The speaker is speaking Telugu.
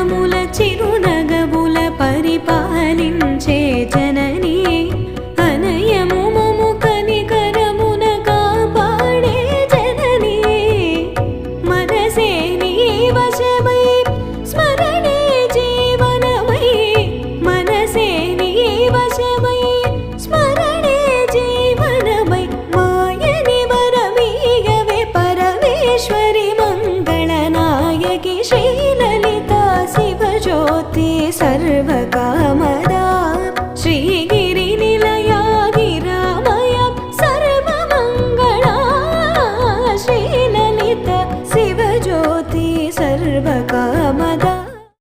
జగముల చిరునగవుల పరిపాలించే జననీ అనయము మము కనికరమున కాపాడే జననీ మనసే నీ వశమై స్మరణే జీవనమై మనసే నీ వశమై స్మరణే జీవనమై మాయని వరమీయవే పరమేశ్వరి మంగళనాయకి శ్రీలలితా శివజ్యోతి సర్వ